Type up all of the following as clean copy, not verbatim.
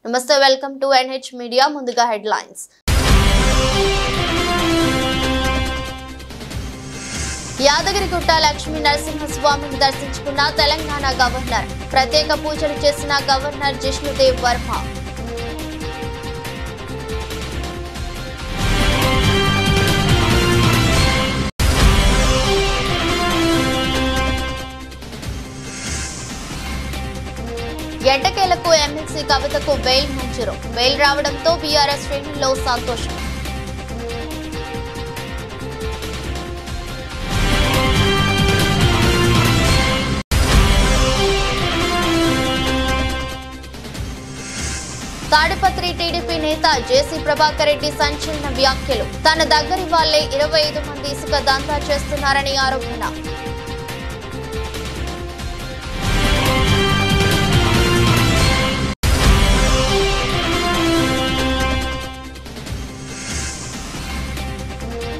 నమస్తే, welcome to NH media. ముందుగా headlines. Yadagirigutta Lakshmi నరసింహస్వామిని దర్శించుకున్న తెలంగాణ గవర్నర్. ప్రత్యేక పూజలు చేసిన గవర్నర్ జిష్ణుదేవ్ వర్మ. ఎట్టకేలకు ఎమ్మెల్సీ కవితకు బెయిల్ మంజూరు. బెయిల్ రావడంతో బీఆర్ఎస్ శ్రేణుల్లో సంతోషం. తాడిపత్రి టీడీపీ నేత జేసీ ప్రభాకర్ రెడ్డి సంచలన వ్యాఖ్యలు. తన దగ్గరి వాళ్లే 25 మంది ఇసుక దందా చేస్తున్నారని ఆరోపణ.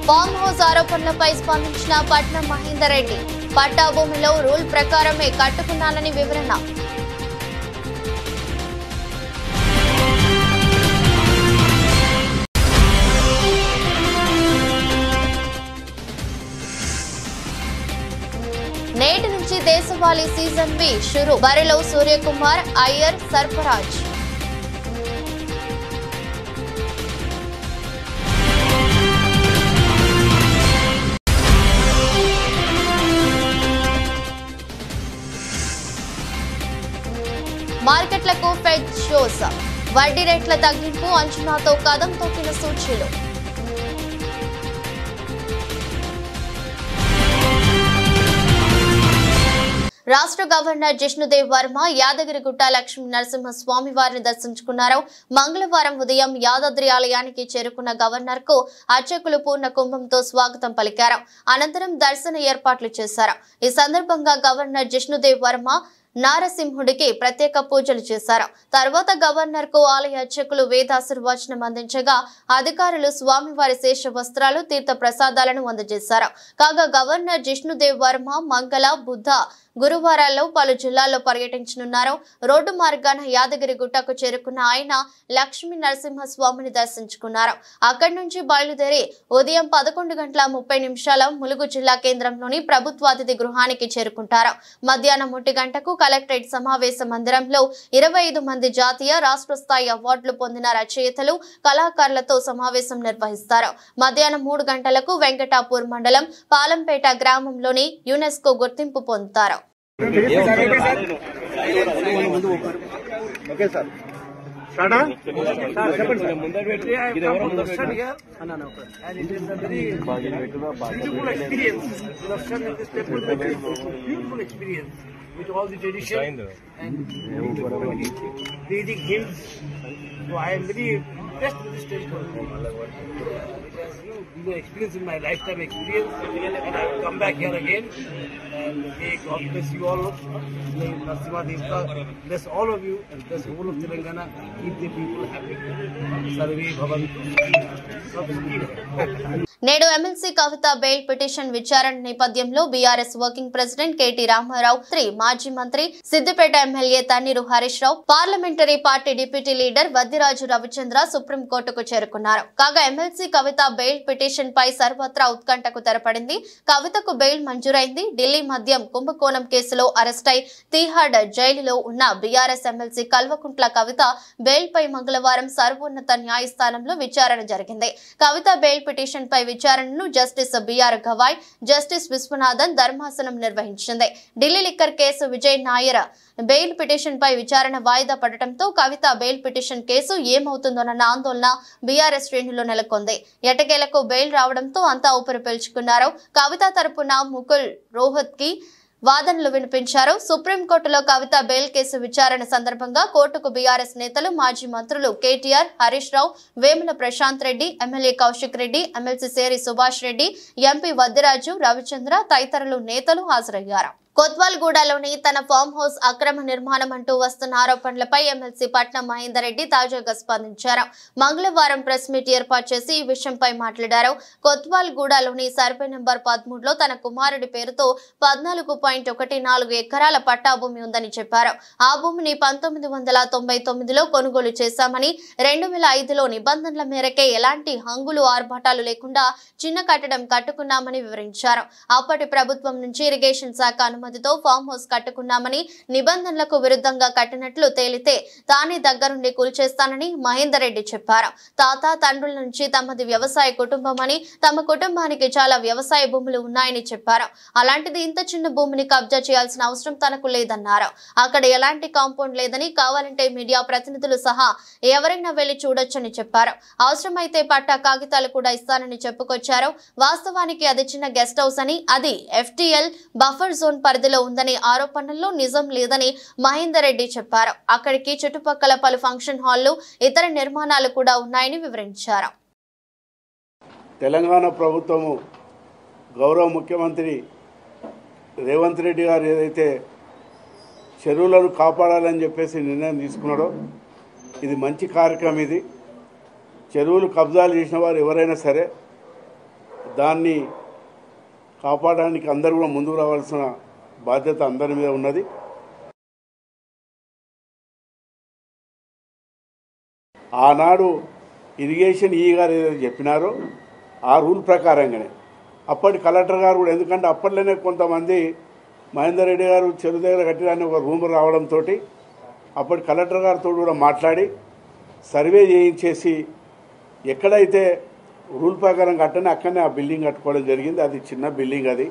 ఫామ్ హౌస్ ఆరోపణలపై స్పందించిన పట్నం మహేందర్ రెడ్డి. పట్టా భూమిలో రూల్ ప్రకారమే కట్టుకున్నానని వివరణ. నేటి నుంచి దేశవాళీ సీజన్ బి షురు. బరిలో సూర్యకుమార్, అయ్యర్, సర్ఫరాజ్. మార్కెట్లకు ఫెడ్ షోస్. వడ్డీ రేట్ల తగ్గింపు అంచనాతో కదం తొక్కిన సూచీలు. రాష్ట్ర గవర్నర్ జిష్ణుదేవ్ వర్మ యాదగిరిగుట్ట లక్ష్మీ నరసింహస్వామి వారిని దర్శించుకున్నారు. మంగళవారం ఉదయం యాదాద్రి ఆలయానికి చేరుకున్న గవర్నర్ కు అర్చకులు పూర్ణ కుంభంతో స్వాగతం పలికారు. అనంతరం దర్శన ఏర్పాట్లు చేశారు. ఈ సందర్భంగా గవర్నర్ జిష్ణుదేవ్ వర్మ నారసింహుడికి ప్రత్యేక పూజలు చేశారు. తర్వాత గవర్నర్ కు ఆలయ అర్చకులు వేదాశీర్వచనం అందించగా అధికారులు స్వామివారి శేష వస్త్రాలు, తీర్థ ప్రసాదాలను అందజేశారు. కాగా గవర్నర్ జిష్ణుదేవ్ వర్మ మంగళ, బుధ, గురువారాల్లో పలు జిల్లాల్లో పర్యటించనున్నారు. రోడ్డు మార్గాన యాదగిరిగుట్టకు చేరుకున్న ఆయన లక్ష్మీ నరసింహస్వామిని దర్శించుకున్నారు. అక్కడి నుంచి బయలుదేరి ఉదయం 11:30 ములుగు జిల్లా కేంద్రంలోని ప్రభుత్వ అతిథి గృహానికి చేరుకుంటారు. మధ్యాహ్నం 1 గంటకు కలెక్టరేట్ సమావేశ మందిరంలో 25 మంది జాతీయ, రాష్ట్ర స్థాయి అవార్డులు పొందిన రచయితలు, కళాకారులతో సమావేశం నిర్వహిస్తారు. మధ్యాహ్నం 3 గంటలకు వెంకటాపూర్ మండలం పాలంపేట గ్రామంలోని యునెస్కో గుర్తింపు పొందుతారు. With all the tradition and Vedic hymns, so I am very impressed with this temple. It has been an experience in my lifetime experience, and I will come back here again. And may God bless you all. May Narasimha Devta bless all of you and bless the whole of Telangana. Keep the people happy. Sarve Bhavantu. నేడు MLC Kavitha bail petition విచారణ నేపథ్యంలో BRS working president K T Ramarao, మాజీ మంత్రి Siddipet MLA Tanneeru Harish Rao, parliamentary party deputy leader Vaddiraju Ravichandra సుప్రీంకోర్టుకు చేరుకున్నారు. కాగా MLC Kavitha bail petition పై సర్వత్రా ఉత్కంఠకు తెరపడింది. కవితకు బెయిల్ మంజూరైంది. ఢిల్లీ మద్యం కుంభకోణం కేసులో అరెస్టై తీహార్ జైలులో ఉన్న BRS MLC Kalvakuntla Kavitha bail పై మంగళవారం సర్వోన్నత న్యాయస్థానంలో విచారణ జరిగింది. కవిత బెయిల్ పిటిషన్ పై విచారణను justice B R Gavai, justice Viswanathan ధర్మాసనం నిర్వహించింది. Delhi liquor case Vijay Nair bail petition పై విచారణ వాయిదా పడటంతో కవిత బెయిల్ పిటిషన్ కేసు ఏమవుతుందోనన్న ఆందోళన బీఆర్ఎస్ శ్రేణుల్లో నెలకొంది. ఎట్టకేలకు బెయిల్ రావడంతో అంతా ఊపిరి పీల్చుకున్నారు. కవిత తరపున ముకుల్ రోహత్ కి వాదనలు వినిపించారు. సుప్రీంకోర్టులో కవిత బెయిల్ కేసు విచారణ సందర్భంగా కోర్టుకు బీఆర్ఎస్ నేతలు, మాజీ మంత్రులు కేటీఆర్, హరీష్ రావు, వేముల ప్రశాంత్ రెడ్డి, ఎమ్మెల్యే కౌశిక్ రెడ్డి, ఎమ్మెల్సీ సేరి సుభాష్ రెడ్డి, ఎంపీ వద్దిరాజు, రవిచంద్ర తదితరులు నేతలు హాజరయ్యారు. కొత్వాల్గూడలోని తన ఫామ్ హౌస్ అక్రమ నిర్మాణం అంటూ వస్తున్న ఆరోపణలపై ఎమ్మెల్సీ పట్నం మహేందర్ రెడ్డి తాజాగా స్పందించారు. మంగళవారం ప్రెస్ మీట్ ఏర్పాటు చేసి ఈ విషయంపై మాట్లాడారు. కొత్వాల్గూడలోని సర్వే నంబర్ 13లో తన కుమారుడి పేరుతో 14.14 ఎకరాల పట్టా భూమి ఉందని చెప్పారు. ఆ భూమిని 1999లో కొనుగోలు చేశామని 2005లో నిబంధనల మేరకే ఎలాంటి హంగులు ఆర్భాటాలు లేకుండా చిన్న కట్టడం కట్టుకున్నామని వివరించారు. అప్పటి ప్రభుత్వం నుంచి ఇరిగేషన్ శాఖ అనుమతితో ఫామ్ హౌస్ కట్టుకున్నామని, నిబంధనలకు విరుద్ధంగా కట్టినట్లు తేలితే తానే దగ్గరుండి కూల్చేస్తానని మహేందర్ రెడ్డి చెప్పారు. తాత తండ్రుల నుంచి తమది వ్యవసాయ కుటుంబమని, తమ కుటుంబానికి చాలా వ్యవసాయ భూములు ఉన్నాయని చెప్పారు. అలాంటిది ఇంత చిన్న భూమిని కబ్జా చేయాల్సిన అవసరం తనకు లేదన్నారు. అక్కడ ఎలాంటి కాంపౌండ్ లేదని, కావాలంటే మీడియా ప్రతినిధులు సహా ఎవరైనా వెళ్లి చూడొచ్చని చెప్పారు. అవసరమైతే పట్టా కాగితాలు కూడా ఇస్తానని చెప్పుకొచ్చారు. వాస్తవానికి అది చిన్న గెస్ట్ హౌస్ అని, అది FTL బఫర్ జోన్ పరిధిలో ఉందని ఆరోపణల్లో నిజం లేదని మహేందర్ రెడ్డి చెప్పారు. అక్కడికి చుట్టుపక్కల పలు ఫంక్షన్ హాళ్లు, ఇతర నిర్మాణాలు కూడా ఉన్నాయని వివరించారు. తెలంగాణ ప్రభుత్వము గౌరవ ముఖ్యమంత్రి రేవంత్ రెడ్డి గారు ఏదైతే చెరువులను కాపాడాలని చెప్పేసి నిర్ణయం తీసుకున్నాడో ఇది మంచి కార్యక్రమం. ఇది చెరువులు కబ్జాలు చేసిన వారు ఎవరైనా సరే దాన్ని కాపాడడానికి అందరూ కూడా ముందుకు రావాల్సిన బాధ్యత అందరి మీద ఉన్నది. ఆనాడు ఇరిగేషన్ గారు ఏదైతే చెప్పినారో ఆ రూల్ ప్రకారంగానే అప్పటి కలెక్టర్ గారు కూడా, ఎందుకంటే అప్పట్లోనే కొంతమంది మహేందర్ రెడ్డి గారు చెరువు దగ్గర కట్టిన ఒక రూమర్ రావడంతో అప్పటి కలెక్టర్ గారితో కూడా మాట్లాడి సర్వే చేయించేసి ఎక్కడైతే రూల్ ప్రకారం కట్టని అక్కడనే ఆ బిల్డింగ్ కట్టుకోవడం జరిగింది. అది చిన్న బిల్డింగ్. అది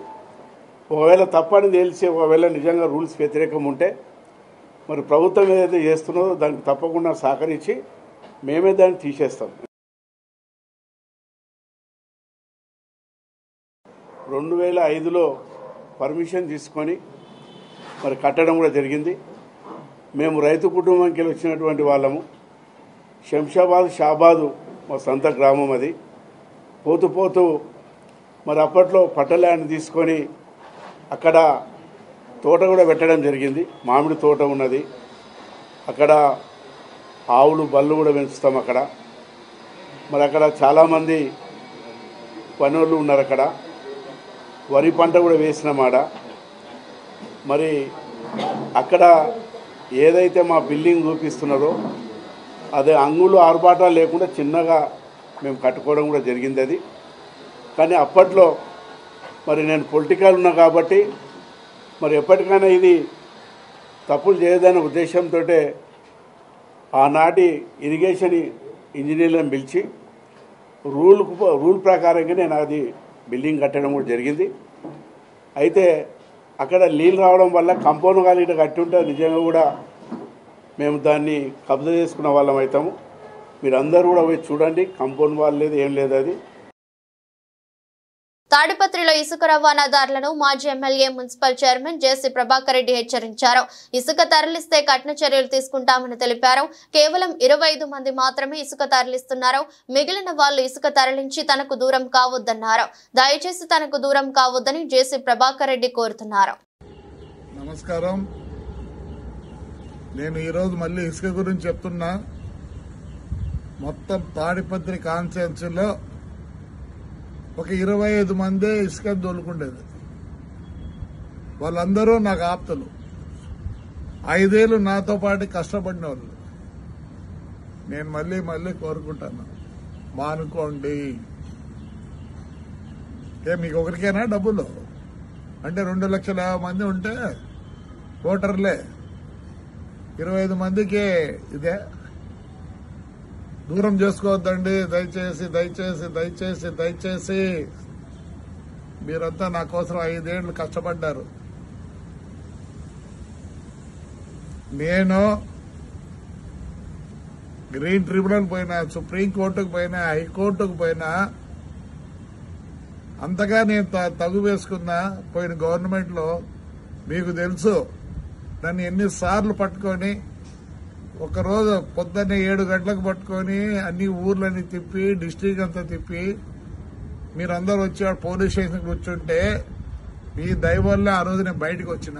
ఒకవేళ తప్పని తెలిసి, ఒకవేళ నిజంగా రూల్స్ వ్యతిరేకం ఉంటే మరి ప్రభుత్వం ఏదైతే చేస్తున్నదో దానికి తప్పకుండా సహకరించి మేమే దాన్ని తీసేస్తాం. 2005లో పర్మిషన్ తీసుకొని మరి కట్టడం కూడా జరిగింది. మేము రైతు కుటుంబంకి వచ్చినటువంటి వాళ్ళము. శంషాబాద్ షాబాదు మా సొంత గ్రామం. అది పోతూ పోతూ మరి అప్పట్లో పట్టల్యాండ్ తీసుకొని అక్కడ తోట కూడా పెట్టడం జరిగింది. మామిడి తోట ఉన్నది అక్కడ. ఆవులు బళ్ళు కూడా పెంచుతాం అక్కడ. మరి అక్కడ చాలామంది పనులు ఉన్నారు. అక్కడ వరి పంట కూడా వేసినామాడ. మరి అక్కడ ఏదైతే మా బిల్డింగ్ చూపిస్తున్నారో అదే అంగులు ఆర్భాటాలు లేకుండా చిన్నగా మేము కట్టుకోవడం కూడా జరిగింది. అది కానీ అప్పట్లో మరి నేను పొలిటికల్ ఉన్నా కాబట్టి మరి ఎప్పటికైనా ఇది తప్పులు చేయదనే ఉద్దేశంతో ఆనాటి ఇరిగేషన్ ఇంజనీర్లను పిలిచి రూల్ ప్రకారంగా నేను అది బిల్డింగ్ కట్టడం కూడా జరిగింది. అయితే అక్కడ నీళ్ళు రావడం వల్ల కంపౌండ్ కాలిట కట్టి ఉంటే నిజంగా కూడా మేము దాన్ని కబ్జా చేసుకున్న వాళ్ళం అవుతాము. మీరందరూ కూడా పోయి చూడండి. కంపౌండ్ వాల్ లేదు, ఏం లేదు. అది తాడిపత్రిలో ఇసుక రవాణాదారులను మాజీ ఎమ్మెల్యే మున్సిపల్ చైర్మన్ జేసీ ప్రభాకర్ రెడ్డి హెచ్చరించారు. ఇసుక తరలిస్తే కఠిన చర్యలు తీసుకుంటామని తెలిపారు. కేవలం 25 మంది మాత్రమే ఇసుక తరలిస్తున్నారు. మిగిలిన వాళ్ళు ఇసుక తరలించి తనకు దూరం కావద్దన్నారు. దయచేసి తనకు దూరం కావద్దని జేసీ ప్రభాకర్ రెడ్డి కోరుతున్నారు. నమస్కారం. నేను ఈరోజు మళ్ళీ ఇసుక గురించి చెప్తున్నా. మొత్తం తాడిపత్రి కాన్స్టిట్యున్సీలో ఒక 25 మందే ఇసుక దొలుకుండేది. వాళ్ళందరూ నాకు ఆప్తులు. 5 ఏళ్ళు నాతో పాటు కష్టపడిన వాళ్ళు. నేను మళ్ళీ మళ్ళీ కోరుకుంటాను, మానుకోండి. మీకు ఒకరికైనా డబ్బులు అంటే 2,50,000 మంది ఉంటే ఓటర్లే, 25 మందికి ఇదే. దూరం చేసుకోవద్దండి. దయచేసి దయచేసి దయచేసి దయచేసి మీరంతా నా కోసం 5 ఏళ్లు కష్టపడ్డారు. నేను గ్రీన్ ట్రిబ్యునల్ పోయినా, సుప్రీంకోర్టుకు పోయినా, హైకోర్టుకు పోయినా, అంతగా నేను తగు వేసుకున్నా. పోయిన గవర్నమెంట్లో మీకు తెలుసు నన్ను ఎన్నిసార్లు పట్టుకొని, ఒకరోజు పొద్దున్నే 7 గంటలకు పట్టుకొని అన్ని ఊర్లని తిప్పి, డిస్ట్రిక్ట్ అంతా తిప్పి, మీరందరూ వచ్చి పోలీస్ స్టేషన్ కూర్చుంటే మీ దయ వల్ల ఆ రోజు నేను బయటకు వచ్చిన.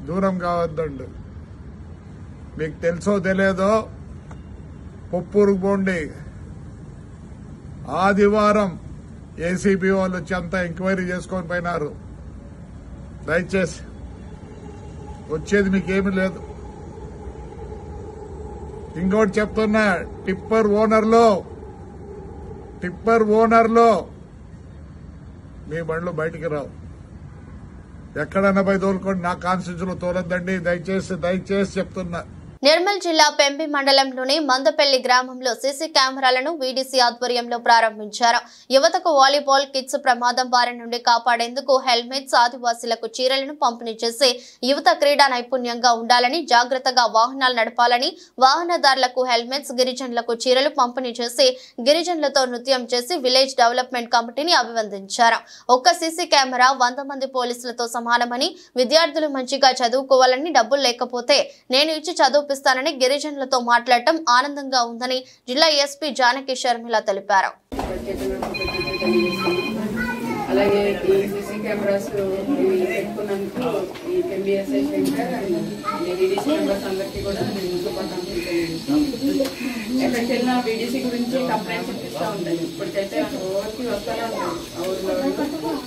దూరం కావద్దండి. మీకు తెలుసో తెలియదో పొప్పూరుకు పోండి. ఆదివారం ఏసీబీ వాళ్ళు వచ్చి అంతా ఎంక్వైరీ చేసుకొని పోయినారు. దయచేసి వచ్చేది మీకేమీ లేదు. ఇంకోటి చెప్తున్నా, టిప్పర్ ఓనర్లో మీ బండ్లు బయటికి రావు. ఎక్కడన్నా పోయి తోలుకోండి, నా కాన్స్టిట్యూన్సీలో తోలొద్దండి. దయచేసి చెప్తున్నా. నిర్మల్ జిల్లా పెంపి మండలంలోని మందపల్లి గ్రామంలో సీసీ కెమెరాలను వీడీసీ ఆధ్వర్యంలో ప్రారంభించారు. యువతకు వాలీబాల్ కిట్స్, ప్రమాదం బారి నుండి కాపాడేందుకు హెల్మెట్స్, ఆదివాసీలకు చీరలను పంపిణీ చేసి యువత క్రీడా నైపుణ్యంగా ఉండాలని, జాగ్రత్తగా వాహనాలు నడపాలని, వాహనదారులకు హెల్మెట్స్, గిరిజనులకు చీరలు పంపిణీ చేసి గిరిజనులతో నృత్యం చేసి విలేజ్ డెవలప్మెంట్ కమిటీని అభినందించారు. ఒక్క సీసీ కెమెరా 100 మంది పోలీసులతో సమానమని, విద్యార్థులు మంచిగా చదువుకోవాలని, డబ్బులు లేకపోతే నేను ఇచ్చి చదువు స్తానని గిరిజనులతో మాట్లాడటం ఆనందంగా ఉందని జిల్లా ఎస్పీ జానకి శర్మిల తెలిపారు. అలాగే ఈ సీసీ కెమెరాస్ పెట్టుకున్నందుకు ఈ ఎంబీఎస్ఐ శంకర్ వీడీసీ మెంబర్స్ అందరికీ కూడా నేను శుభాకాంక్షలు తెలియజేస్తాను. ఎక్కడికి వెళ్ళినా వీడీసీ గురించి కంప్లైంట్స్ ఇప్పిస్తూ ఉంటాయి. ఇప్పటికైతే ఓవర్కి వస్తూనే ఉంటాయి. ఊళ్ళో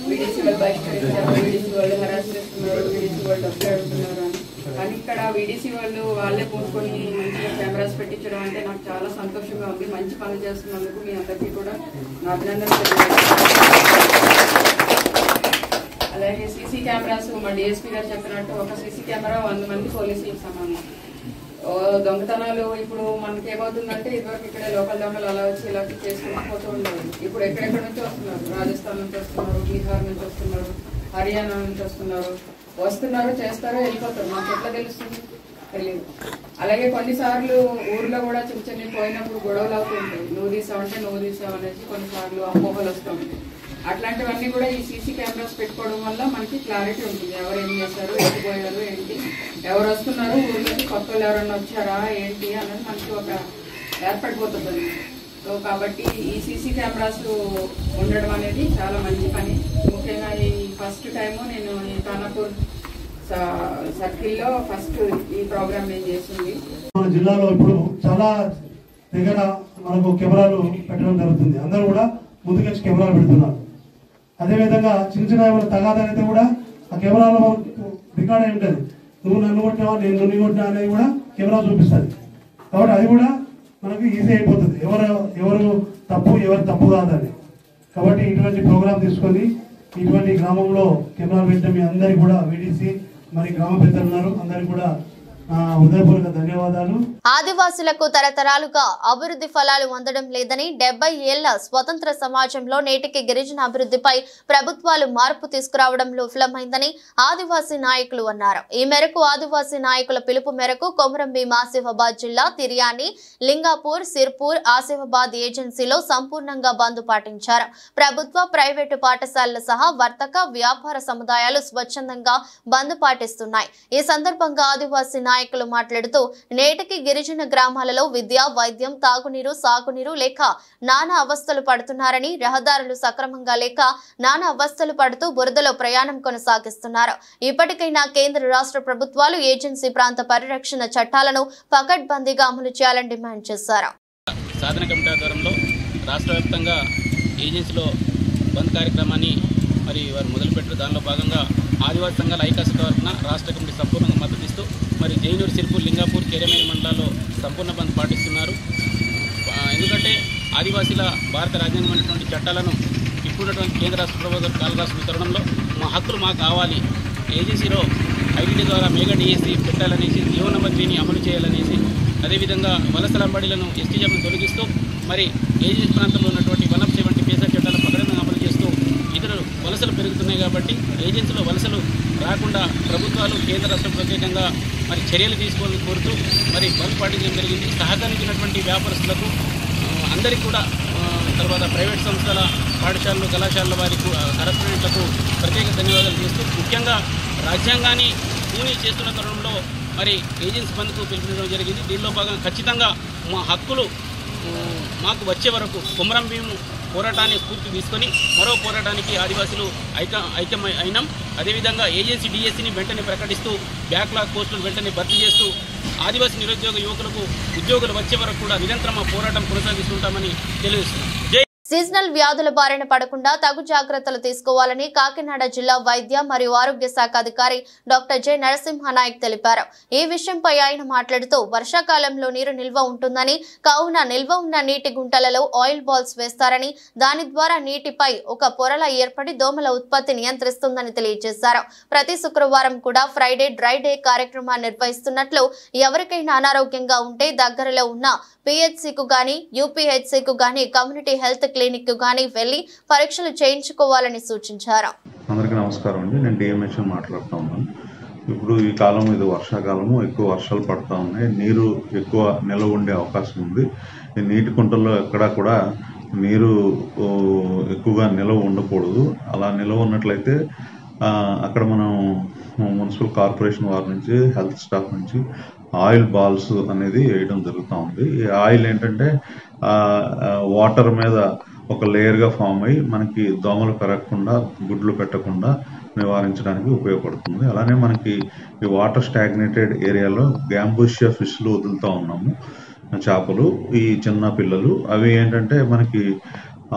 వీడీసీ వాళ్ళు బహిష్కరించారు, వీడీసీ వాళ్ళు హెరాస్ చేస్తున్నారు, వీడీసీ వాళ్ళు డబ్బులు అడుగుతున్నారు అని. కానీ ఇక్కడ వీడీసీ వాళ్ళు వాళ్ళే పూనుకొని మంచిగా కెమెరాస్ పెట్టించడం అంటే నాకు చాలా సంతోషంగా ఉంది. మంచి పనులు చేస్తున్నందుకు మీ అందరికీ కూడా నా అభినందనలు తెలియజేస్తాను. అలాగే సీసీ కెమెరాస్ మా డిఎస్పీ గారు చెప్పినట్టు ఒక సీసీ కెమెరా 100 మంది పోలీసులకు సమానం. దొంగతనాలు ఇప్పుడు మనకి ఏమవుతుందంటే ఇదివరకు ఇక్కడ లోకల్ దొంగలు అలా వచ్చి ఇలా చేసుకుంటూ పోతూ ఉండేది. ఇప్పుడు ఎక్కడెక్కడ నుంచి వస్తున్నారు, రాజస్థాన్ నుంచి వస్తున్నారు, బీహార్ నుంచి వస్తున్నారు, హర్యానా నుంచి వస్తున్నారు, చేస్తారో వెళ్ళిపోతారు. మాకు ఎట్లా తెలుస్తుంది? తెలియదు. అలాగే కొన్నిసార్లు ఊర్లో కూడా చిన్న చిన్న పోయినప్పుడు గొడవలు అవుతూ ఉంటాయి. నువ్వు తీసావు అనేసి కొన్నిసార్లు అపోహలు వస్తూ ఉంటాయి. అట్లాంటివన్నీ కూడా ఈ సీసీ కెమెరాస్ పెట్టుకోవడం వల్ల మనకి క్లారిటీ ఉంటుంది. ఎవరు ఏం చేశారు, ఎటు పోయారు, ఏంటి, ఎవరు వస్తున్నారు, ఊర్లోకి కొత్త వాళ్ళు ఎవరన్నా వచ్చారా ఏంటి అన్నది మనకి ఒక ఏర్పడిపోతుంది. సో కాబట్టి ఈ సీసీ కెమెరాస్ ఉండడం అనేది చాలా మంచి పని. ముఖ్యంగా ఈ ఫస్ట్ టైము నేను ఈ ఖానాపూర్ సర్కిల్లో ఫస్ట్ ఈ ప్రోగ్రామ్ నేను చేసింది. మన జిల్లాలో ఇప్పుడు చాలా దగ్గర మనకు కెమెరాలు పెట్టడం జరుగుతుంది. అందరూ కూడా ముందుకొచ్చి కెమెరాలు పెడుతున్నారు. అదేవిధంగా చిన్న చిన్న ఏమైనా తగాదైతే కూడా ఆ కెమెరాలో రికార్డ్ అయి ఉంటుంది. నువ్వు నన్ను కొట్టినావా, నేను నిన్ను కొట్టినా అనేది కూడా కెమెరా చూపిస్తుంది. కాబట్టి అది కూడా మనకు ఈజీ అయిపోతుంది, ఎవరు తప్పు కాదని. కాబట్టి ఇటువంటి ప్రోగ్రాం తీసుకొని ఇటువంటి గ్రామంలో కెమెరాలు పెట్టిన మీ అందరికీ కూడా వీడీసీ మరి గ్రామ పెద్దలు ఉన్నారు, అందరికి కూడా హృదయపూర్వక ధన్యవాదాలు. ఆదివాసులకు తరతరాలుగా అభివృద్ధి ఫలాలు అందడం లేదని 70 ఏళ్ల స్వతంత్ర సమాజంలో నేటికి గిరిజన అభివృద్ధిపై ప్రభుత్వాలు మార్పు తీసుకురావడంలో విఫలమైందని ఆదివాసీ నాయకులు అన్నారు. ఈ మేరకు ఆదివాసీ నాయకుల పిలుపు మేరకు కొమరం భీం ఆసిఫాబాద్ జిల్లా తిర్యాని, లింగాపూర్, సిర్పూర్, ఆసిఫాబాద్ ఏజెన్సీలో సంపూర్ణంగా బంద్ పాటించారు. ప్రభుత్వ, ప్రైవేటు పాఠశాలలు సహా వర్తక, వ్యాపార సముదాయాలు స్వచ్ఛందంగా బంద్ పాటిస్తున్నాయి. ఈ సందర్భంగా ఆదివాసీ నాయకులు మాట్లాడుతూ నేటికి గిరిజన గ్రామాలలో విద్య, వైద్యం, తాగునీరు, సాగునీరు లేక నానా అవస్థలు పడుతున్నారని, రహదారులు సక్రమంగా లేక నానా అవస్థలు పడుతూ బురదలో ప్రయాణం కొనసాగిస్తున్నారు. ఇప్పటికైనా కేంద్ర, రాష్ట్ర ప్రభుత్వాలు ఏజెన్సీ ప్రాంత పరిరక్షణ చట్టాలను పకడ్బందీగా అమలు చేయాలని డిమాండ్ చేశారు. సాధన కమిటీ ఆధ్వర్యంలో రాష్ట్ర వ్యాప్తంగా ఏజెన్సీలో బంద్ కార్యక్రమాన్ని మరి వారు మొదలుపెట్టారు. దానిలో భాగంగా ఆదివాసీ సంఘాల ఐకాస తరఫున రాష్ట్ర కమిటీ సంపూర్ణంగా మద్దతిస్తూ మరి జైనూరు, సిర్పూర్, లింగాపూర్, కెరమేలి మండలాల్లో సంపూర్ణ బంద్ పాటిస్తున్నారు. ఎందుకంటే ఆదివాసీల భారత రాజ్యాంగమైనటువంటి చట్టాలను ఇప్పుడున్నటువంటి కేంద్ర రాష్ట్ర ప్రభుత్వం కాలరాష్ట్ర తరుణంలో మా హక్కులు మాకు కావాలి, ఏజెన్సీలో ఐడీటీ ద్వారా మెగా డిఎస్సీ పెట్టాలనేసి, జీవో నెంబర్ 3ని అమలు చేయాలనేసి, అదేవిధంగా వలసల అంబడీలను ఎస్టీ జాబ్ను తొలగిస్తూ మరి ఏజెన్సీ ప్రాంతంలో ఉన్నటువంటి 170 PSR చట్టాలను పకడంగా అమలు చేస్తూ ఇతర వలసలు పెరుగుతున్నాయి. కాబట్టి ఏజెన్సీలో వలసలు రాకుండా ప్రభుత్వాలు కేంద్ర రాష్ట్ర ప్రత్యేకంగా మరి చర్యలు తీసుకోవాలని కోరుతూ మరి బంద్ పాటించడం జరిగింది. సహకరించినటువంటి వ్యాపారస్తులకు అందరికీ కూడా, తర్వాత ప్రైవేట్ సంస్థల, పాఠశాలలు, కళాశాలల వారికి, కరస్పాండెంట్లకు ప్రత్యేక ధన్యవాదాలు చేస్తూ ముఖ్యంగా రాజ్యాంగాన్ని పూని చేస్తున్న తరుణంలో మరి ఏజెన్సీ బంద్కు పిలుపునివ్వడం జరిగింది. దీనిలో భాగంగా ఖచ్చితంగా మా హక్కులు మాకు వచ్చే వరకు కొమరం భీం పోరాటాన్ని స్ఫూర్తి తీసుకొని మరో పోరాటానికి ఆదివాసులు ఐక్యం అయినాం. అదేవిధంగా ఏజెన్సీ డిఎస్సిని వెంటనే ప్రకటిస్తూ బ్యాక్లాగ్ పోస్టులు వెంటనే భర్తీ చేస్తూ ఆదివాసీ నిరుద్యోగ యువకులకు ఉద్యోగులు వచ్చే వరకు కూడా నిరంతరం పోరాటం కొనసాగిస్తుంటామని తెలియజేస్తున్నాం. సీజనల్ వ్యాధుల బారిన పడకుండా తగు జాగ్రత్తలు తీసుకోవాలని కాకినాడ జిల్లా వైద్య మరియు ఆరోగ్య శాఖ అధికారి డాక్టర్ జె నరసింహనాయక్ తెలిపారు. ఈ విషయంపై ఆయన మాట్లాడుతూ వర్షాకాలంలో నీరు నిల్వ ఉంటుందని, కావున నిల్వ ఉన్న నీటి గుంటలలో ఆయిల్ బాల్స్ వేస్తారని, దాని ద్వారా నీటిపై ఒక పొరల ఏర్పడి దోమల ఉత్పత్తి నియంత్రిస్తుందని తెలియజేశారు. ప్రతి శుక్రవారం కూడా ఫ్రైడే డ్రై డే కార్యక్రమాన్ని నిర్వహిస్తున్నట్లు, ఎవరికైనా అనారోగ్యంగా ఉంటే దగ్గరలో ఉన్న పిహెచ్సికు గాని, యూపీహెచ్సికు గాని, కమ్యూనిటీ హెల్త్ క్లినిక్ కు గాని వెళ్లి పరీక్షలు చేయించుకోవాలని సూచించారు. అందరికీ నమస్కారం అండి. నేను డిఎంహెచ్ మాట్లాడుతూ ఉన్నాను. ఇప్పుడు ఈ కాలం ఇది వర్షాకాలము, ఎక్కువ వర్షాలు పడతా ఉన్నాయి, నీరు ఎక్కువ నిల్వ ఉండే అవకాశం ఉంది. ఈ నీటి కుంటల్లో ఎక్కడా కూడా నీరు ఎక్కువగా నిల్వ ఉండకూడదు. అలా నిల్వ ఉన్నట్లయితే అక్కడ మనం మున్సిపల్ కార్పొరేషన్ వారి నుంచి, హెల్త్ స్టాఫ్ నుంచి ఆయిల్ బాల్స్ అనేది వేయడం జరుగుతూ ఉంది. ఈ ఆయిల్ ఏంటంటే వాటర్ మీద ఒక లేయర్గా ఫామ్ అయ్యి మనకి దోమలు పెరగకుండా, గుడ్లు పెట్టకుండా నివారించడానికి ఉపయోగపడుతుంది. అలానే మనకి ఈ వాటర్ స్టాగ్నేటెడ్ ఏరియాలో గ్యాంబూషియా ఫిష్లు వదులుతూ ఉన్నాము, చేపలు, ఈ చిన్న పిల్లలు. అవి ఏంటంటే మనకి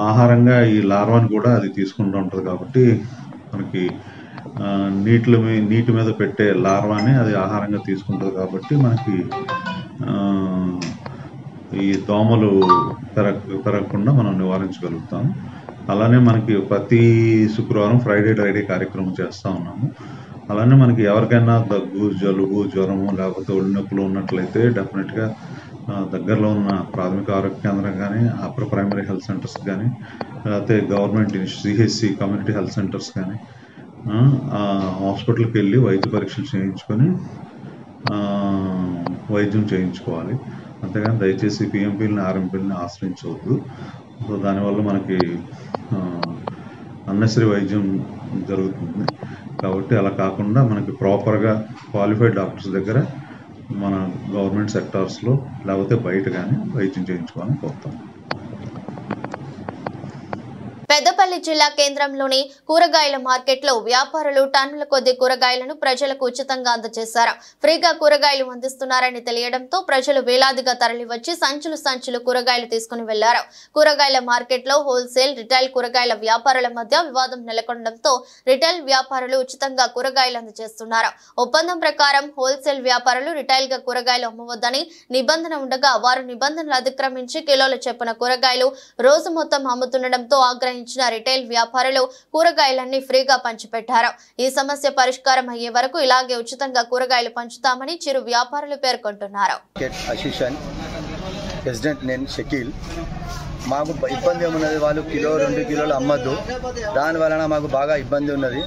ఆహారంగా ఈ లార్వాని కూడా అది తీసుకుంటూ ఉంటుంది. కాబట్టి మనకి నీటి మీద పెట్టే లార్వాని అది ఆహారంగా తీసుకుంటుంది. కాబట్టి మనకి ఈ దోమలు పెరగకుండా మనం నివారించగలుగుతాం. అలానే మనకి ప్రతి శుక్రవారం ఫ్రైడే డ్రై డే కార్యక్రమం చేస్తూ ఉన్నాము. అలానే మనకి ఎవరికైనా దగ్గు, జలుబు, జ్వరము లేకపోతే ఒళ్ళు నొప్పులు ఉన్నట్లయితే డెఫినెట్గా దగ్గరలో ఉన్న ప్రాథమిక ఆరోగ్య కేంద్రం కానీ, అప్పర్ ప్రైమరీ హెల్త్ సెంటర్స్ కానీ, లేకపోతే government CHC community health centres కానీ హాస్పిటల్కి వెళ్ళి వైద్య పరీక్షలు చేయించుకొని వైద్యం చేయించుకోవాలి. అంతేగాని దయచేసి పిఎంపీలని, ఆర్ఎంపీలని ఆశ్రయించవద్దు. సో దానివల్ల మనకి అన్నెసరీ వైద్యం జరుగుతుంది. కాబట్టి అలా కాకుండా మనకి ప్రాపర్గా క్వాలిఫైడ్ డాక్టర్స్ దగ్గర మన గవర్నమెంట్ సెక్టార్స్లో లేకపోతే బయట కానీ వైద్యం చేయించుకోవాలని కోరుతాం. పెద్దపల్లి జిల్లా కేంద్రంలోని కూరగాయల మార్కెట్లో వ్యాపారులు టన్నుల కొద్ది కూరగాయలను ప్రజలకు ఉచితంగా అందజేశారు. ఫ్రీగా కూరగాయలు అందిస్తున్నారని తెలియడంతో ప్రజలు వేలాదిగా తరలివచ్చి సంచులు కూరగాయలు తీసుకుని వెళ్లారు. కూరగాయల మార్కెట్లో హోల్సేల్, రిటైల్ కూరగాయల వ్యాపారుల మధ్య వివాదం నెలకొనడంతో రిటైల్ వ్యాపారులు ఉచితంగా కూరగాయలు అందజేస్తున్నారు. ఒప్పందం ప్రకారం హోల్సేల్ వ్యాపారులు రిటైల్ గా కూరగాయలు అమ్మవద్దని నిబంధన ఉండగా వారు నిబంధనలు అతిక్రమించి కిలోల చొప్పున కూరగాయలు రోజు మొత్తం అమ్ముతుండటంతో ఆగ్రహించిన రిటైల్ వ్యాపారులు కూరగాయలన్నీ ఫ్రీగా పంచిపెట్టారు. ఈ సమస్య పరిష్కారం అయ్యే వరకు ఇలాగే ఉచితంగా కూరగాయలు పంచుతామని చిరు వ్యాపారులు పేర్కొంటున్నారు. ప్రెసిడెంట్ నేను షకీల్. మాకు ఇబ్బంది ఏమున్నది, వాళ్ళు కిలో 2 కిలోలు అమ్మద్దు, దాని వలన మాకు బాగా ఇబ్బంది ఉన్నది.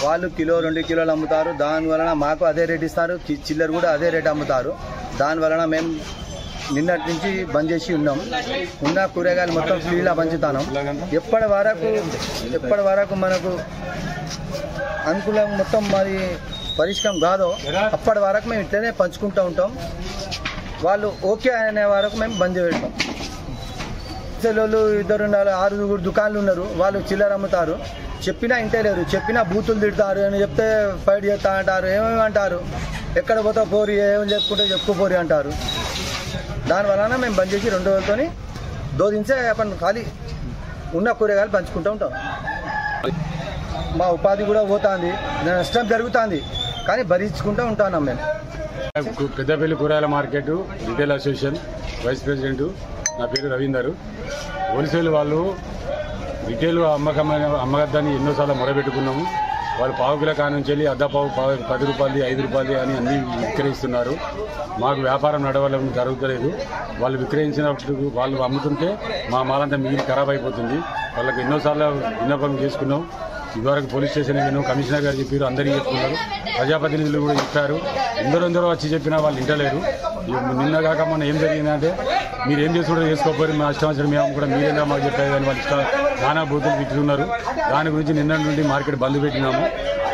వాళ్ళు కిలో 2 కిలోలు అమ్ముతారు, దాని వలన మాకు అదే రేట్ ఇస్తారు, చిల్లర కూడా అదే రేట్ అమ్ముతారు. దాని వలన మేము నిన్నటి నుంచి బంద్ చేసి ఉన్నాం. ఉన్న కూరగాయలు మొత్తం ఫ్రీలా పంచుతాను. ఎప్పటి వరకు మనకు అనుకూలం మొత్తం మరి పరిష్కారం కాదో అప్పటి వరకు మేము ఇట్లనే పంచుకుంటూ ఉంటాం. వాళ్ళు ఓకే అనే వరకు మేము బంద్ చేస్తాం. వాళ్ళు 2-6 దుకాణాలు ఉన్నారు, వాళ్ళు చిల్లర అమ్ముతారు. చెప్పినా ఇంటలేరు, చెప్పినా బూతులు తిడతారు అని చెప్తే ఫైట్ చేస్తా అంటారు, ఏమేమి అంటారు, ఎక్కడ పోతా పోరి, ఏమని చెప్పుకుంటే చెప్పుకోపోరి అంటారు. దానివలన మేము బంద్ చేసి 2 రోజులతోని దోదించే అప్పుడు ఖాళీ ఉన్న కూరగాయలు పంచుకుంటూ ఉంటాం. మా ఉపాధి కూడా పోతుంది, నష్టం జరుగుతుంది, కానీ భరించుకుంటూ ఉంటున్నాం. మేము పెద్దపల్లి కూరగాయల market retail association vice president. నా పేరు రవీందర్. హోల్సేల్ వాళ్ళు రిటైల్ అమ్మగద్దని ఎన్నోసార్లు మొరబెట్టుకున్నాము. వాళ్ళు పావు కిలో కానుంచి వెళ్ళి అద్దపావు 10 రూపాయలు, 5 రూపాయలు అని అన్నీ విక్రయిస్తున్నారు. మాకు వ్యాపారం నడవడం జరుగుతలేదు. వాళ్ళు విక్రయించినప్పుడు వాళ్ళు అమ్ముతుంటే మా మాలంతా మిగిలి ఖరాబ్ అయిపోతుంది. వాళ్ళకి ఎన్నోసార్లు విన్నపం చేసుకున్నాం. ఇదివరకు పోలీస్ స్టేషన్ వెళ్ళినాం, కమిషనర్ గారు చెప్పారు, అందరికీ చెప్పుకున్నారు, ప్రజాప్రతినిధులు కూడా చెప్పారు. ఎందరో వచ్చి చెప్పినా వాళ్ళు వింటలేరు. నిన్నగాక మొన్న ఏం జరిగిందంటే, మీరు ఏం చేసుకుంటారో చేసుకోకపోయి మా ఇష్టం మేము కూడా మీరేనా మాకు చెప్పారు కానీ వాళ్ళు ఇష్టం నానా బూతులు తిట్టున్నారు. దాని గురించి నిన్న నుండి మార్కెట్ బంద్ పెట్టినాము.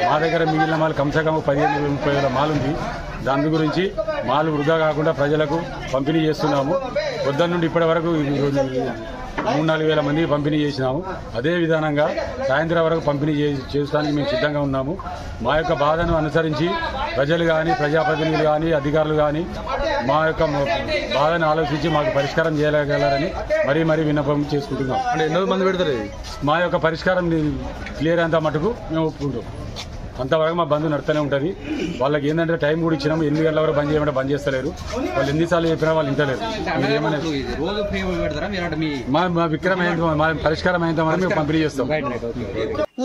మా దగ్గర మిగిలిన మాలు కమ్సకం 15-30 వేల మాలు ఉంది. దాని గురించి మాలు వృధా కాకుండా ప్రజలకు పంపిణీ చేస్తున్నాము. పొద్దున్న నుండి ఇప్పటి వరకు 3-4 వేల మందికి పంపిణీ చేసినాము. అదే విధానంగా సాయంత్రం వరకు పంపిణీ చేయడానికి మేము సిద్ధంగా ఉన్నాము. మా యొక్క బాధను అనుసరించి ప్రజలు కానీ, ప్రజాప్రతినిధులు కానీ, అధికారులు కానీ మా యొక్క బాధను ఆలోచించి మాకు పరిష్కారం చేయగలరని మరీ విన్నపం చేసుకుంటున్నాం. అంటే ఎన్నో మంది పెడతారు? మా యొక్క పరిష్కారం క్లియర్ అంత మటుకు మేము ఒప్పుకుంటాం. అంతవరకు మా బంద్ నడుతూనే ఉంటుంది. వాళ్ళకి ఏంటంటే టైం కూడా ఇచ్చినాము. 8 గంటల వరకు బంద్ చేయమంటే బంద్ చేస్తలేరు. వాళ్ళు ఎన్నిసార్లు చెప్పినా వాళ్ళు ఇంటలేరు. మా విక్రమ మా పరిష్కారం అయినంత వరకు మేము పంపిణీ చేస్తాం.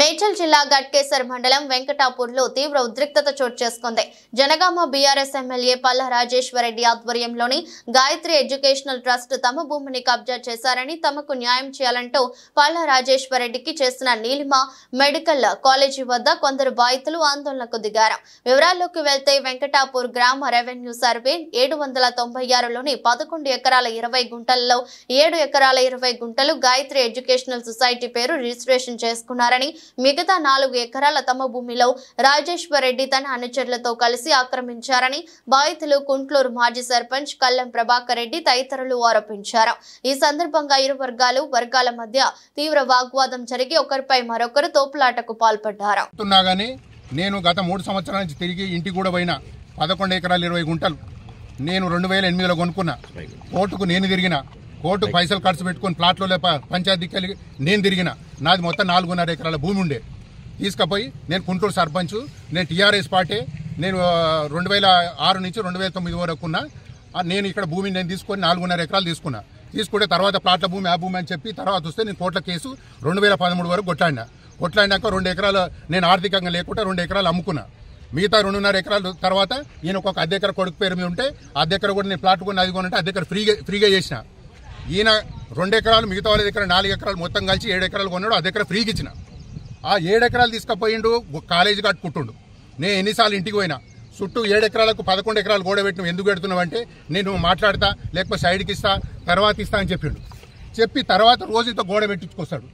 మేడ్చల్ జిల్లా గట్కేసర్ మండలం వెంకటాపూర్లో తీవ్ర ఉద్రిక్తత చోటు చేసుకుంది. జనగామ బీఆర్ఎస్ ఎమ్మెల్యే పల్లా రాజేశ్వరరెడ్డి ఆధ్వర్యంలోని గాయత్రి ఎడ్యుకేషనల్ ట్రస్ట్ తమ భూమిని కబ్జా చేశారని, తమకు న్యాయం చేయాలంటూ పల్లా రాజేశ్వరరెడ్డికి చేసిన నీలిమ మెడికల్ కాలేజీ వద్ద కొందరు బాధితులు ఆందోళనకు దిగారు. వివరాల్లోకి వెళ్తే వెంకటాపూర్ గ్రామ రెవెన్యూ సర్వే 796లోని 11 ఎకరాల 20 గుంటల్లో 7 ఎకరాల 20 గుంటలు గాయత్రి ఎడ్యుకేషనల్ సొసైటీ పేరు రిజిస్ట్రేషన్ చేసుకున్నారని, మిగతా 4 ఎకరాల తమ భూమిలో రాజేశ్వరరెడ్డి తన అనుచరులతో కలిసి ఆక్రమించారని బాధితులు కుంట్లూరు మాజీ సర్పంచ్ కల్లం ప్రభాకర్ రెడ్డి తదితరులు ఆరోపించారు. ఈ సందర్భంగా ఇరు వర్గాల మధ్య తీవ్ర వాగ్వాదం జరిగి ఒకరిపై మరొకరు తోపులాటకు పాల్పడ్డారు. నేను గత 3 సంవత్సరాల నుంచి తిరిగి ఇంటికి కూడా పోయిన 11 ఎకరాలు 20 గుంటలు నేను 2008లో కొనుక్కున్నా. కోర్టుకు నేను తిరిగిన, కోర్టు పైసలు ఖర్చు పెట్టుకుని ప్లాట్లో పంచాయతీకి వెళ్ళి నేను తిరిగిన. నాది మొత్తం 4.5 ఎకరాల భూమి ఉండే. తీసుకుపోయి నేను కుంటూరు సర్పంచ్, నేను టీఆర్ఎస్ పార్టీ. నేను 2006 నుంచి 2009 వరకు ఉన్నా. నేను ఇక్కడ భూమిని నేను తీసుకొని 4.5 ఎకరాలు తీసుకుంటే తర్వాత ప్లాట్ల భూమి ఆ భూమి అని చెప్పి తర్వాత వస్తే నేను కోర్టుల కేసు 2013 వరకు కొట్లాడినాక 2 ఎకరాలు నేను ఆర్థికంగా లేకుండా 2 ఎకరాలు అమ్ముకున్నా. మిగతా 2.5 ఎకరాలు తర్వాత ఈయన ఒక అద్దె ఎకర కొడుకు పేరు మీద ఉంటే అద్దె ఎకర కూడా నేను ప్లాట్ కొని అది కొనంటే అద్దె ఎకర ఫ్రీగా చేసిన. ఈయన 2 ఎకరాలు, మిగతా వాళ్ళ దగ్గర 4 ఎకరాలు మొత్తం కలిసి 7 ఎకరాలు కొన్నాడు. అద్దె ఎకర ఫ్రీగా ఇచ్చిన. ఆ 7 ఎకరాలు తీసుకుపోయిండు, కాలేజీ కట్టుకుంటుండు. నేను ఎన్నిసార్లు ఇంటికి పోయినా చుట్టూ 7 ఎకరాలకు 11 ఎకరాలు గోడ పెట్టిన. ఎందుకు పెడుతున్నావు అంటే నేను మాట్లాడతా, లేకపోతే సైడ్కి ఇస్తా, తర్వాత ఇస్తా అని చెప్పి తర్వాత రోజు ఇంత గోడ పెట్టించుకొస్తాడు.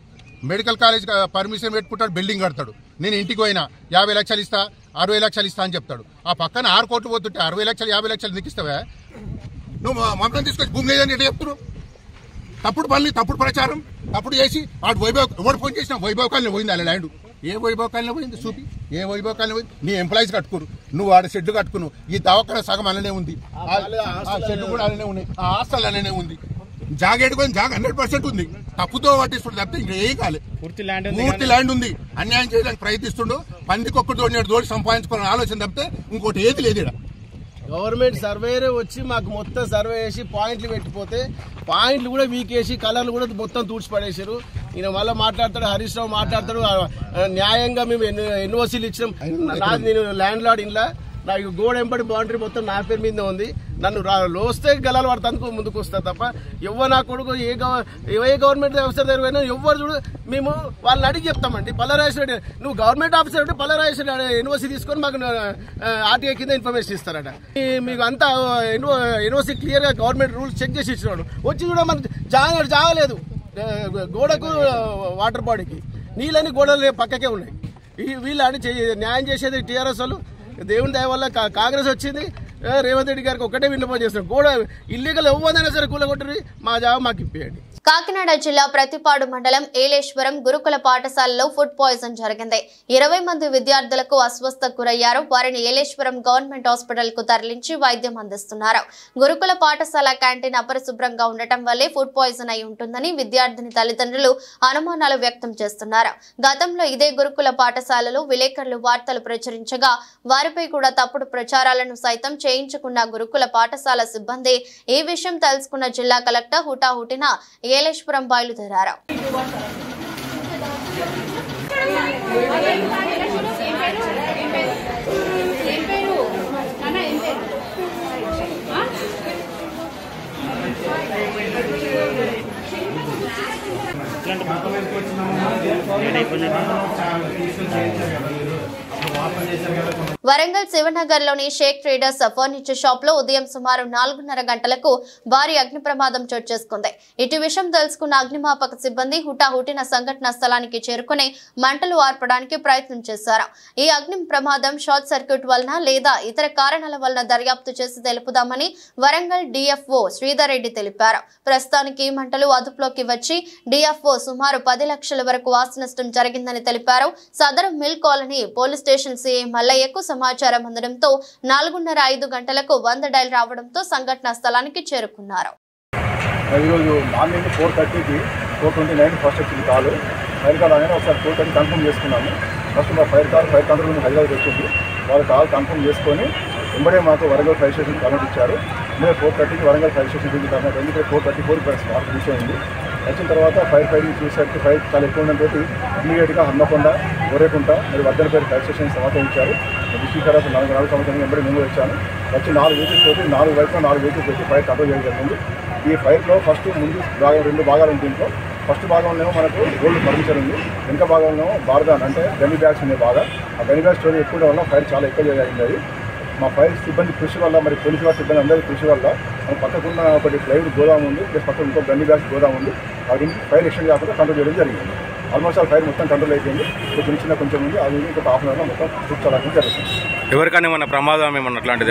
మెడికల్ కాలేజ్ పర్మిషన్ పెట్టుకుంటాడు, బిల్డింగ్ కడతాడు. నేను ఇంటికి పోయినా 50 లక్షలు ఇస్తా, 60 లక్షలు ఇస్తా అని చెప్తాడు. ఆ పక్కన 6 కోట్లు పోతుంటే 60 లక్షలు 50 లక్షలు నీకు ఇస్తావా? నువ్వు మమ్మల్ని తీసుకొచ్చి భూమి లేదని ఎట్లా చెప్తున్నావు? తప్పుడు పనులు, తప్పుడు ప్రచారం, తప్పుడు చేసి వాడు ఎవడు ఫోన్ చేసినా వైభవ్ కాలనీ పోయింది. అలా ల్యాండ్ ఏ వైభవ్ కాలనీ పోయింది చూపి, ఏ వైభవ్ కాలనీ పోయింది? నీ ఎంప్లాయీస్ కట్టుకోరు, నువ్వు ఆడ షెడ్లు కట్టుకున్నావు. ఈ దవాఖాన సగం అలానే ఉంది, ఆ షెడ్లు కూడా అలానే ఉన్నాయి, ఆ హాస్టల్ అలానే ఉంది. జాగేడుకొని 100% ఉంది. తప్పుతో పట్టిస్తుండే తప్పితే ఇంకా ఏం కాలేదు. పూర్తి ల్యాండ్ ఉంది. అన్యాయం చేయడానికి ప్రయత్నిస్తుండో పందికొక్కటి తోటి సంపాదించుకోవాలని ఆలోచన తప్పితే ఇంకోటి ఏది లేదు. గవర్నమెంట్ సర్వేరే వచ్చి మాకు మొత్తం సర్వే చేసి పాయింట్లు పెట్టిపోతే పాయింట్లు కూడా వీకేసి కలర్లు కూడా మొత్తం తూడ్చిపడేసారు. ఈయన మళ్ళీ మాట్లాడతాడు, హరీష్ రావు మాట్లాడతాడు, న్యాయంగా మేము ఎన్ఓసీలు ఇచ్చినాం. నాది నేను ల్యాండ్ లార్డ్ ఇంట్లో నాకు గోడ ఎంపడి బౌండరీ మొత్తం నా పేరు మీద ఉంది. నన్ను లోస్తే గలాలు పడతాను ముందుకు వస్తా తప్ప ఎవరు నా కొడుకు ఏ గవర్నమెంట్ ఆఫీసర్ దగ్గర పోయినా ఎవరు చూడు మేము వాళ్ళని అడిగి చెప్తామండి. పల్లరాజేశ్వర నువ్వు గవర్నమెంట్ ఆఫీసర్ అంటే పల్లరాజేశ్వర ఎన్ఓసీ తీసుకొని మాకు ఆర్టీఐ కింద ఇన్ఫర్మేషన్ ఇస్తారట. మీకు అంతా ఎన్ఓసీ క్లియర్ గా గవర్నమెంట్ రూల్స్ చెక్ చేసి ఇచ్చినాడు. వచ్చి కూడా మనకు జాగలేదు. గోడకు వాటర్ బాడీకి నీళ్ళని గోడలు పక్కకే ఉన్నాయి. వీళ్ళని న్యాయం చేసేది టీఆర్ఎస్ వాళ్ళు. దేవుని దయ వల్ల కాంగ్రెస్ వచ్చింది. రేవంత్ రెడ్డి గారికి ఒకటే విన్నపం చేస్తున్నారు, గోడ ఇల్లీగల్ ఎవ్వదైనా సరే కూలగొట్టరు, మా జాబ్ మాకు ఇప్పేయండి. కాకినాడ జిల్లా ప్రతిపాడు మండలం ఏలేశ్వరం గురుకుల పాఠశాలలో ఫుడ్ పాయిజన్ జరిగింది. 20 మంది విద్యార్థులకు అస్వస్థకు గురయ్యారు. వారిని ఏలేశ్వరం గవర్నమెంట్ హాస్పిటల్ కు తరలించి వైద్యం అందిస్తున్నారు. గురుకుల పాఠశాల క్యాంటీన్ అపరిశుభ్రంగా ఉండటం వల్లే ఫుడ్ పాయిజన్ అయి ఉంటుందని విద్యార్థిని తల్లిదండ్రులు అనుమానాలు వ్యక్తం చేస్తున్నారు. గతంలో ఇదే గురుకుల పాఠశాలలో విలేకరులు వార్తలు ప్రచురించగా వారిపై కూడా తప్పుడు ప్రచారాలను సైతం చేయించుకున్న గురుకుల పాఠశాల సిబ్బంది ఈ విషయం తెలుసుకున్న జిల్లా కలెక్టర్ హుటాహుటిన ఏలేశ్వరం బయలుదేరారు. వరంగల్ శివనగర్ లోని షేక్ ట్రేడర్స్ ఫర్నిచర్ షాప్ లో ఉదయం సుమారు 4:30 గంటలకు భారీ అగ్ని ప్రమాదం చోటు చేసుకుంది. ఇటు విషయం తెలుసుకున్న అగ్నిమాపక సిబ్బంది హుటాహుటిన సంఘటనా స్థలానికి చేరుకుని మంటలు ఆర్పడానికి ప్రయత్నం చేశారు. ఈ అగ్ని ప్రమాదం షార్ట్ సర్క్యూట్ వలన లేదా ఇతర కారణాల వలన దర్యాప్తు చేసి తెలుపుదామని వరంగల్ డిఎఫ్ఓ శ్రీధర్ రెడ్డి తెలిపారు. ప్రస్తుతానికి మంటలు అదుపులోకి వచ్చి డిఎఫ్ఓ సుమారు 10 లక్షల వరకు ఆస్తి నష్టం జరిగిందని తెలిపారు. సదరు mill colony police station CI మల్లయ్యకు సమాచారం అందడంతో 4:30-5 గంటలకు 100 డైల్ రావడంతో సంఘటనా స్థలానికి చేరుకున్నారు. ఈరోజు మార్నింగ్ 4:30కి 4:29 ఫస్ట్ వచ్చింది కాలు. ఫైర్ కాల్ అనేది ఒకసారి 4:30 కన్ఫర్మ్ చేసుకున్నాము. ఫస్ట్ మా ఫైర్ కంట్రోల్ నుండి హైదరాబాద్ వచ్చింది. వాళ్ళు కాల్ కన్ఫర్మ్ చేసుకొని వెంబడే మాకు వరంగల్ ఫైర్ స్టేషన్ కరెంట్ ఇచ్చారు. మేము 4:30కి వరంగల్ ఫైర్ స్టేషన్ దిగి కరెంట్ ఎందుకంటే 4:34 స్పాట్ రీచ్ అయింది. వచ్చిన తర్వాత ఫైరింగ్ చూసేసరికి ఫైర్ చాలా ఎక్కువ ఉండడంతో ఇమీడియట్గా హన్మకొండ, గొర్రెకుంట మరియు వర్ధనపేట ఫైర్ స్టేషన్ సమాచారం ఇచ్చారు. శ్రీకారం 4 సంవత్సరాలు వెంబడి మేము వచ్చాను. వచ్చి 4 వెహికల్స్ తోటి 4 వైపున 4 వెహికల్స్ పెట్టి ఫైర్ కంట్రోల్ చేయడం జరిగింది. ఈ ఫైర్లో ఫస్ట్ ముందు భాగం 2 భాగాలు ఉంది. దీంట్లో ఫస్ట్ భాగంలో మనకు గోల్డ్ ఫర్నిచర్ ఉంది. వెనుక భాగంలో బార్దాన్ అంటే గన్ని బ్యాగ్స్ ఉన్నాయి. బాగా ఆ గన్ని బ్యాగ్స్ స్టోరీ ఎక్కువ వల్ల ఫైర్ చాలా ఎక్కువ జరిగింది. అది మా ఫైర్ సిబ్బంది కృషి వల్ల మరి పోలీసు వారి సిబ్బంది అందరి కృషి వల్ల మన పక్కకున్న ఒకటి ప్లైవుడ్ గోదాం ఉంది, ప్లస్ పక్కన ఇంకో గన్ని బ్యాగ్స్ గోదాం ఉంది. వాటి ఫైర్ ఎక్స్టెండ్ కాకుండా కంట్రోల్ చేయడం జరిగింది. ఆల్మోస్ట్ ఫైర్ మొత్తం కంట్రోల్ అయిపోయింది. కొంచెం ఉంది. అది ఇంకొక హాఫ్ అన్ అవర్లో మొత్తం చూసుకోవడానికి జరుగుతుంది. ఎవరికైనా ఏమన్నా ప్రమాదం ఏమన్నా అట్లాంటిది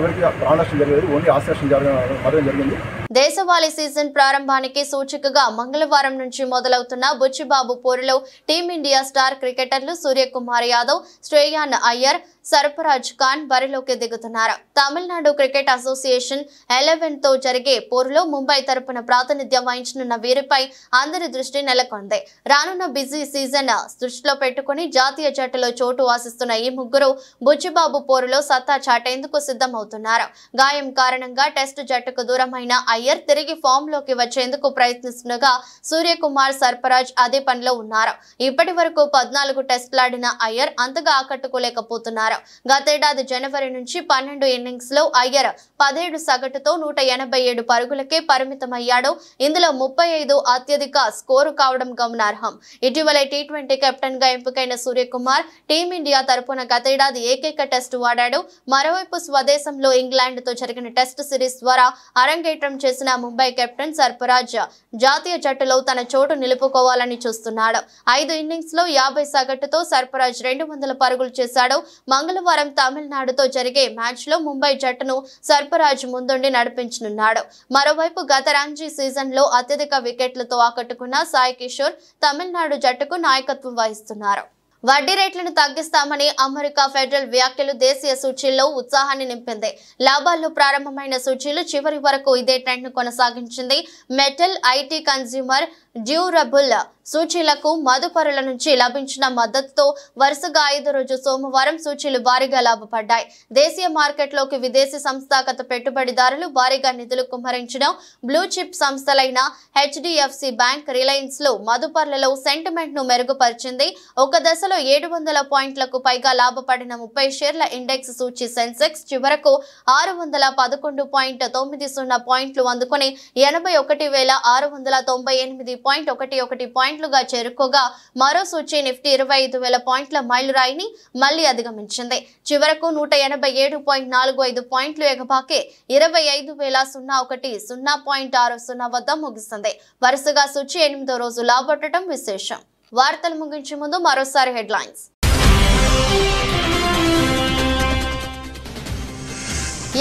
ఎవరికి ప్రాణ నష్టం జరగలేదు. ఓన్లీ ఆస్తి నష్టం జరగడం జరిగింది. దేశవాళీ సీజన్ ప్రారంభానికి సూచికగా మంగళవారం నుంచి మొదలవుతున్న బుచ్చిబాబు పోరులో టీమిండియా స్టార్ క్రికెటర్లు సూర్యకుమార్ యాదవ్, శ్రేయాన్ అయ్యర్, సర్ఫరాజ్ ఖాన్ బరిలోకి దిగుతున్నారు. తమిళనాడు క్రికెట్ అసోసియేషన్ 11 తో జరిగే పోరులో ముంబై తరపున ప్రాతినిధ్యం వహించనున్న వీరిపై అందరి దృష్టి నెలకొంది. రానున్న బిజీ సీజన్ దృష్టిలో పెట్టుకుని జాతీయ జట్టులో చోటు ఆశిస్తున్న ఈ ముగ్గురు బుచ్చిబాబు పోరులో సత్తా చాటేందుకు సిద్ధమవుతున్నారు. గాయం కారణంగా టెస్టు జట్టుకు దూరమైన అయ్యర్ తిరిగి ఫామ్ లోకి వచ్చేందుకు ప్రయత్నిస్తుండగా సూర్యకుమార్, సర్ఫరాజ్ అదే పనిలో ఉన్నారు. ఇప్పటి వరకు 14 టెస్టులాడిన అయ్యర్ అంతగా ఆకట్టుకోలేకపోతున్నారు. గతేడాది జనవరి నుంచి 12 ఇన్నింగ్స్ లో అయ్యర్ 17 సగటుతో 187 పరుగులకే పరిమితమయ్యాడు. ఇందులో 35 అత్యధిక స్కోరు కావడం గమనార్హం. ఇటీవల టీ20 కెప్టెన్ గా ఎంపికైన సూర్యకుమార్ టీమిండియా తరపున గతేడాది ఏకైక టెస్టు ఆడాడు. మరోవైపు స్వదేశంలో ఇంగ్లాండ్ తో జరిగిన టెస్ట్ సిరీస్ ద్వారా అరంగేట్రం చేసిన ముంబై కెప్టెన్ సర్ఫరాజ్ జాతీయ జట్టులో తన చోటు నిలుపుకోవాలని చూస్తున్నాడు. 5 ఇన్నింగ్స్ లో 50 సగటుతో సర్ఫరాజ్ 200 పరుగులు చేశాడు. మంగళవారం తమిళనాడుతో జరిగే మ్యాచ్ లో ముంబై జట్టును సర్ఫరాజ్ ముందుండి నడిపించనున్నాడు. మరోవైపు గత రంజీ సీజన్ లో అత్యధిక వికెట్లతో ఆకట్టుకున్న సాయి కిషోర్ తమిళనాడు జట్టుకు నాయకత్వం వహిస్తున్నారు. వడ్డీ రేట్లను తగ్గిస్తామని అమెరికా ఫెడరల్ వ్యాఖ్యలు దేశీయ సూచీల్లో ఉత్సాహాన్ని నింపింది. లాభాల్లో ప్రారంభమైన సూచీలు చివరి వరకు ఇదే ట్రెండ్ ను కొనసాగించింది. మెటల్, ఐటీ, కన్స్యూమర్ డ్యూరబుల్ సూచీలకు మదుపరుల నుంచి లభించిన మద్దతుతో వరుసగా 5వ రోజు సోమవారం సూచీలు భారీగా లాభపడ్డాయి. దేశీయ మార్కెట్లోకి విదేశీ సంస్థాగత పెట్టుబడిదారులు భారీగా నిధులు కుమ్మరించడం, బ్లూ చిప్ సంస్థలైన హెచ్డిఎఫ్సి బ్యాంక్, రిలయన్స్ లో మదుపరులలో సెంటిమెంట్ ను మెరుగుపరిచింది. ఒక దశలో 700 పాయింట్లకు పైగా లాభపడిన 30 షేర్ల ఇండెక్స్ సూచీ సెన్సెక్స్ చివరకు 611.90 పాయింట్లు అందుకుని 81,698.11 పాయింట్లుగా చేరుకోగా మరో సూచీ నిఫ్టీ 25,000 పాయింట్ల మైలురాయిని మళ్లీ అధిగమించింది. చివరకు 187.45 పాయింట్లు ఎగబాకే 25,001.60 వద్ద ముగిసింది. వరుసగా సూచీ 8వ రోజు లాభపడటం విశేషం. వార్తలు ముగించే ముందు మరోసారి హెడ్లైన్స్.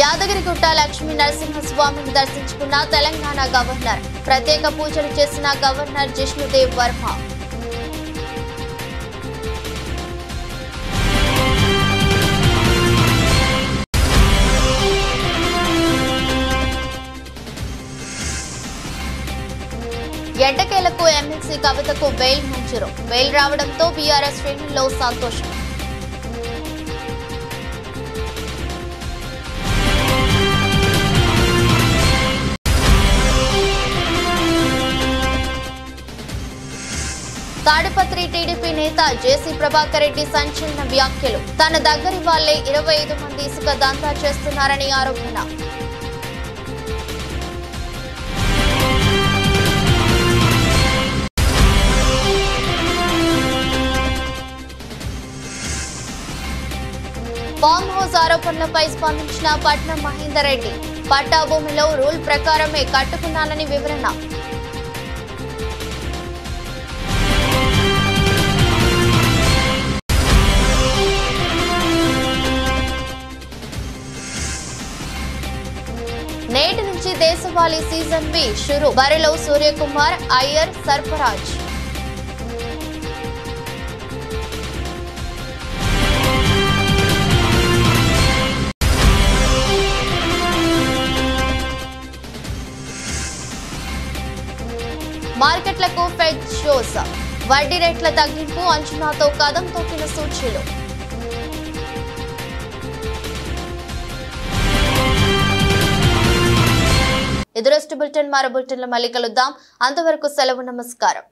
యాదగిరిగుట్ట లక్ష్మీ నరసింహస్వామిని దర్శించుకున్న తెలంగాణ గవర్నర్. ప్రత్యేక పూజలు చేసిన గవర్నర్ జిష్ణుదేవ్ వర్మ. ఎట్టకేలకు ఎమ్మెల్సీ కవితకు బెయిల్ మంజూరు. బెయిల్ రావడంతో బీఆర్ఎస్ శ్రేణుల్లో సంతోషం. తాడిపత్రి టీడీపీ నేత జేసీ ప్రభాకర్ రెడ్డి సంచలన వ్యాఖ్యలు. తన దగ్గరి వాళ్లే 25 మంది ఇసుక దందా చేస్తున్నారని ఆరోపణ. ఆరోపణలపై స్పందించిన పట్నం మహేందర్ రెడ్డి. పట్టా భూమిలో రూల్ ప్రకారమే కట్టుకున్నానని వివరణ. నేటి నుంచి దేశవాళీ సీజన్ బి షురు. బరిలో సూర్యకుమార్, అయ్యర్, సర్ఫరాజ్. మార్కెట్లకు ఫెడ్ షోస్. వడ్డీ రేట్ల తగ్గింపు అంచనాతో కదం తొక్కిన సూచీలు. ఇది రోజు బులెటిన్. మరో బులెటిన్లో మళ్ళీ కలుద్దాం. అంతవరకు సెలవు. నమస్కారం.